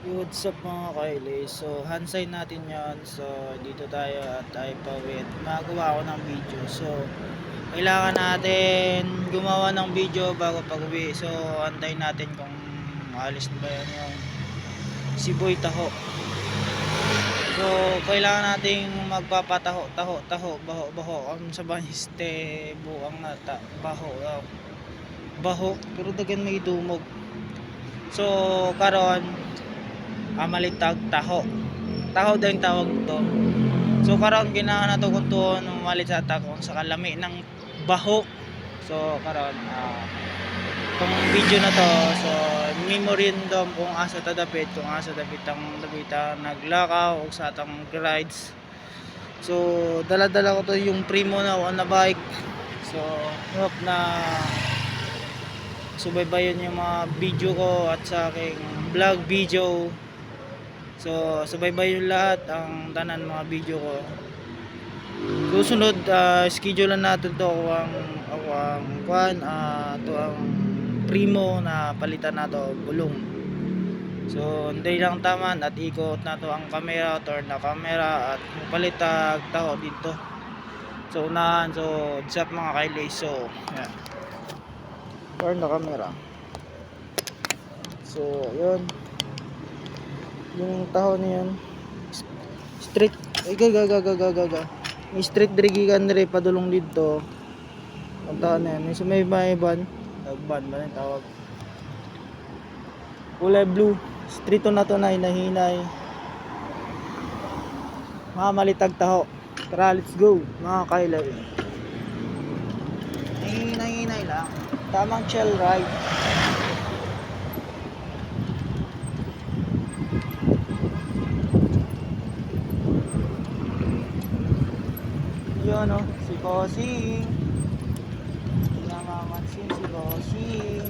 What's up mga kaili? So, hansay natin yon. So, dito tayo at tayo pawit. Magawa ko ng video. So, kailangan natin gumawa ng video bago pag-uwi. So, antayin natin kung alis na ba yan yung si Boy Taho. So, kailangan nating magpapataho, baho. Ang sa baniste, buang nata, baho. Pero dagan may dumog. So, karon malitag taho daw yung tawag to. So karon ginahan na to kung to malit sa atakon sa kalami ng baho. So karon itong video na to, so memorandum kung asa ta dapit, kung asa dapit ang dapita naglakaw o sa atang rides. So dala-dala ko to yung primo na on na bike. So hope na subaybayan yung mga video ko at sa aking vlog video. So subaybay yung lahat ang tanan mga video ko. Susunod schedule natin to ako ang kwan to ang primo na palitan nato gulong. So hindi lang taman at ikot na to ang camera, turn na camera at palitag taho dito. So unahan, so what's mga kailay. So yan, turn na camera. So yun yung taho niyan street ay gaga may street diri gikan diri padulong dito ang taho na yan so may ban ba yung tawag kulay blue street na to na hinahinay mga malitag taho. Tara, let's go mga kailay. Hinay lang, tamang chill ride. Yun o, si Bossing. Hindi namamansin si Bossing.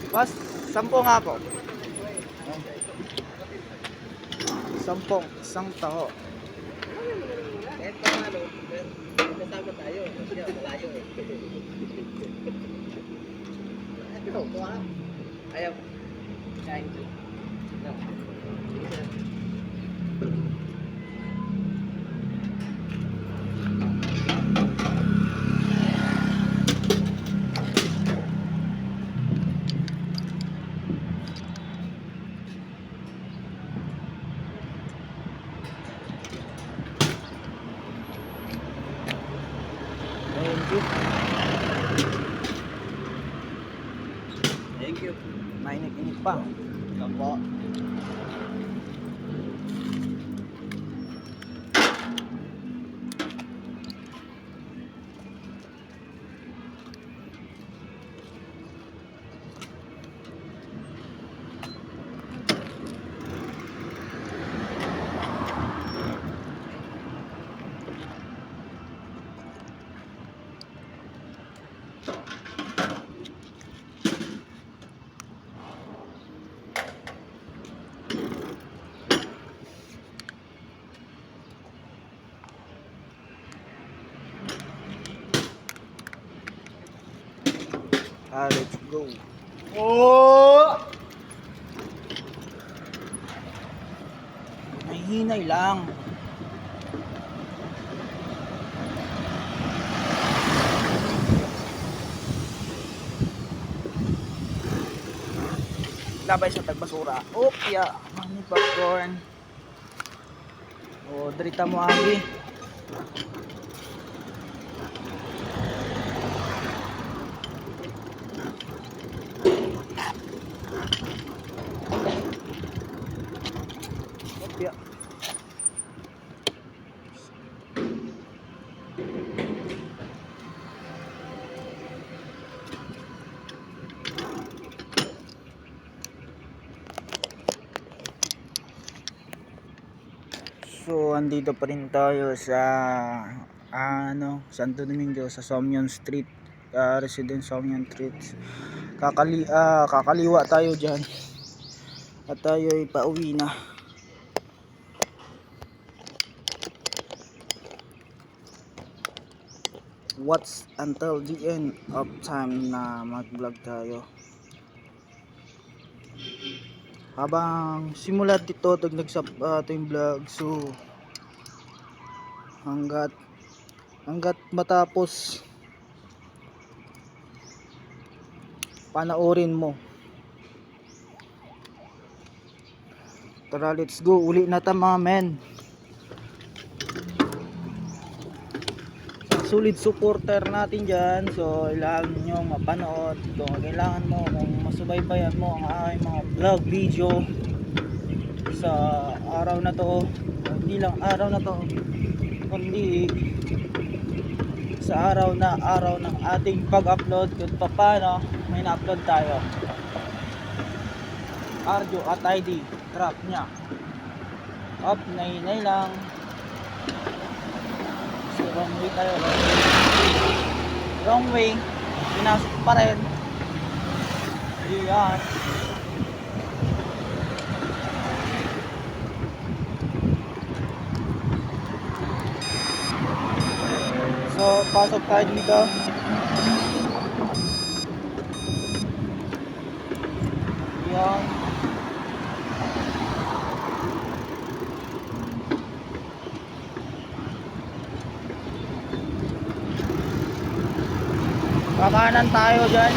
Bas, 10 nga po. 10, isang taho. Ito ano, kasama tayo. Kasi malayo eh. Ito, ito ano? Ayaw. Kain ko. No. Thank you. Thank you. Mainit-init pa. Opo. Let's go. Oh! May hinay lang. Labay sa tagbasura. Opya, mani popcorn. O drita mo agi. Opya. So, andito pa rin tayo sa Santo Domingo sa Somnium Street, Residence Somnium Street. Kakaliwa tayo diyan. At tayo ay pauwi na. What's until the end of time na mag-vlog tayo. habang simulat dito tag ating vlog. So hanggat matapos panoorin mo. Tara, let's go. Uli na ta mga men. Solid supporter natin dyan. So kailangan nyo mapanood kung kailangan mo, kung masubaybayan mo ang aking mga vlog video sa araw na to. Hindi lang araw na to, kundi sa araw ng ating pag-upload, kung paano may na-upload tayo. Arjo at ID track nya up, nay lang. So wrong way tayo, wrong way, pinasok pa rin. Yan. So pasok tayo dito. Yan. Kakanan tayo dyan.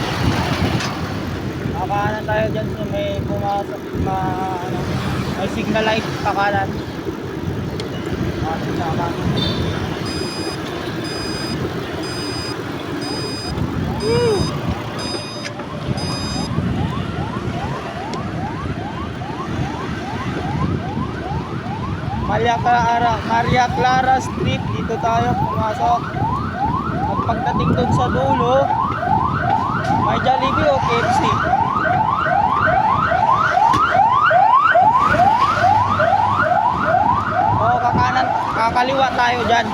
Kakanan tayo dyan. So may pumasok na ano, may signal light kakanan. Kakanan. Woo! Maria Clara Street, dito tayo pumasok. At pagdating dun sa dulo, may Jollibee o KFC. O kakaliwa tayo dyan.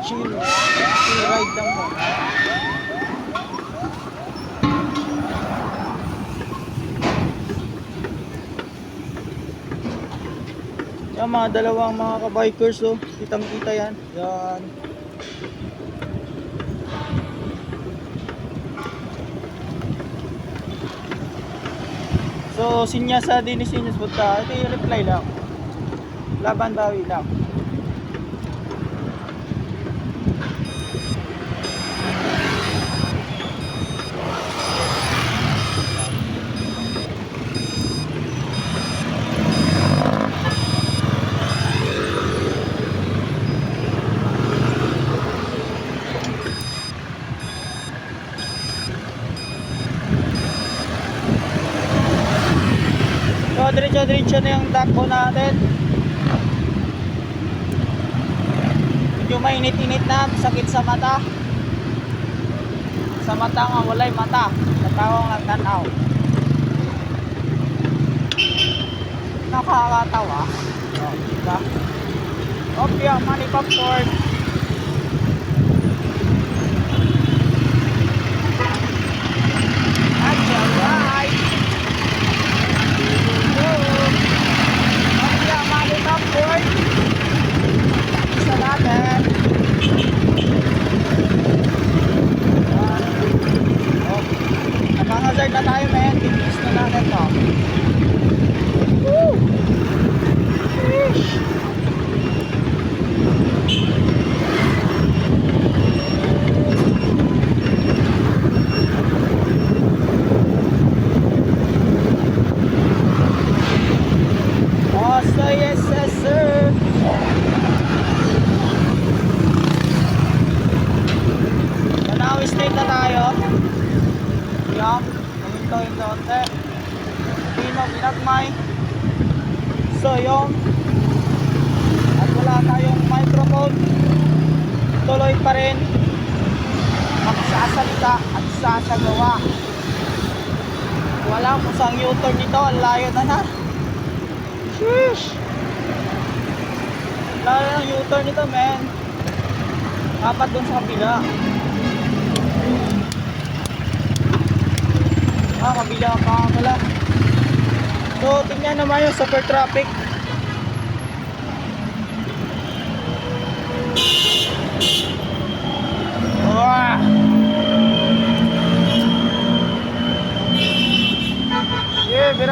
Chill ride lang mo. Yan mga dalawang mga kabikers, oh. Kitang kita yan. Yan. So sinyasa din sinyas punta. Ito yung reply lang. Laban bawi lang. So diretso na yung takbo natin. Medyo mainit-init na, sakit sa mata. Sa mata nga walay mata, sa tawang nagtanaw. Nakakatawa. Oh, diba? Opya, money popcorn. Alright. Opya, money popcorn. Isa natin. Nakahazard na tayo, men. Tinis na natin to. Woo! Fish! Oh, so yes, sir. Manawi Street na tayo. Yan, huminto onte. Pino, Binagmay. So yung at wala tayong microphone, tuloy pa rin magsasalita at sasagawa. Wala kung saan U-turn nito, ang layo na. Sheesh! Layo ng U-turn nito, men. Dapat dun sa kabila. Kabila pa pala. So tingnan naman yung super traffic.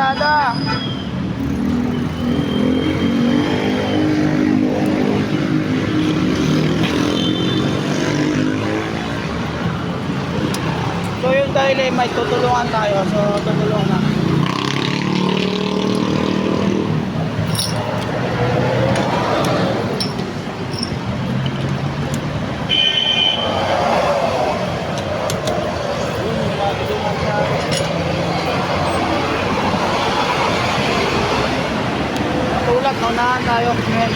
kalsada. So yung dahil may tutulungan tayo, so tutulungan. Tulak, naunahan tayo ngayon.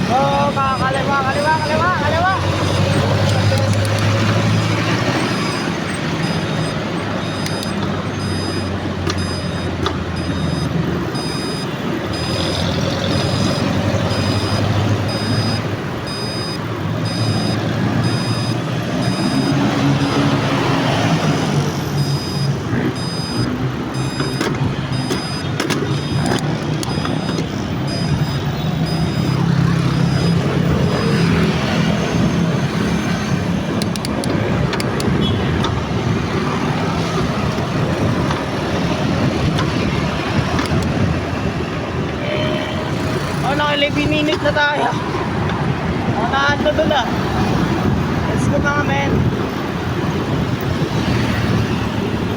Oh, kaliwa, kaliwa, kaliwa, kaliwa. Oh, naka 11 minutes na tayo. Oh, naano doon na. Let's go mga men.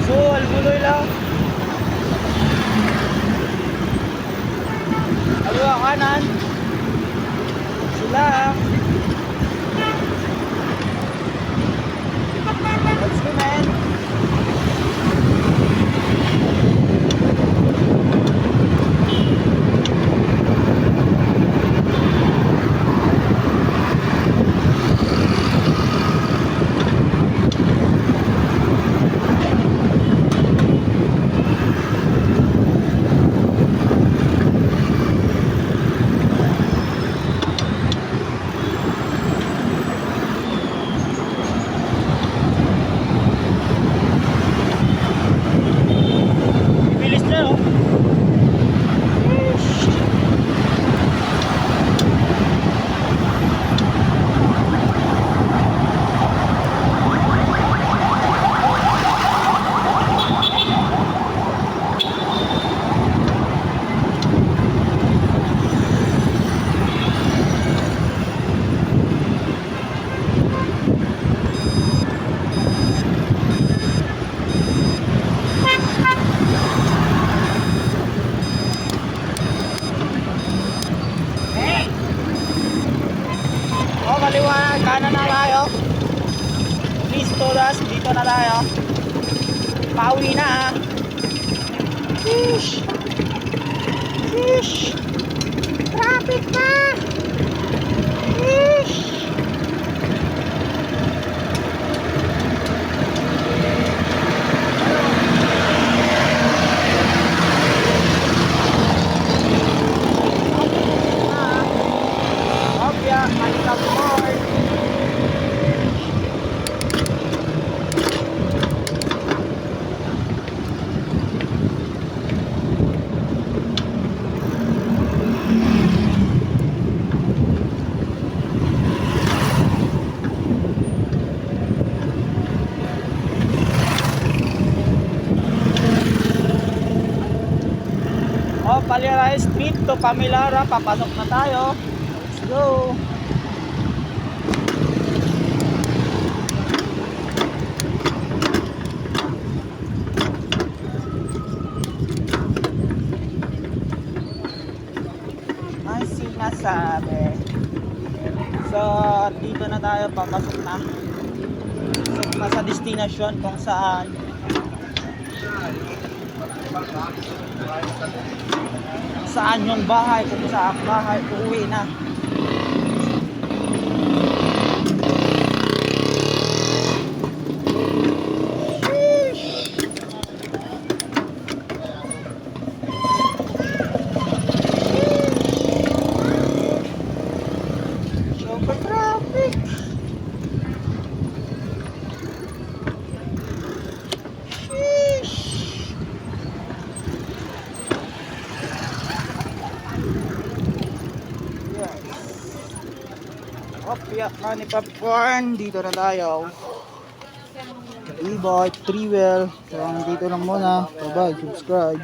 So, albuloy lang. Aliwa kanan. Sila. Let's go men. Bilis na oh. Oh, kaliwa, kanan na tayo. Please todas, dito na tayo. Pauwi na ha. Sheesh. Sheesh. Traffic na. Sheesh. Obya, malita board. Oh, Paliaray Street to Camilara, papasok na tayo. Let's go. Ang sinasabi. So, dito na tayo, papasok na. So, nasa destination kung saan yung bahay, kung saan bahay, uuwi na. Super traffic. Kopya ni popcorn. Dito na tayo. E-bike, 3 wheel. So, dito lang muna. Bye-bye. Subscribe.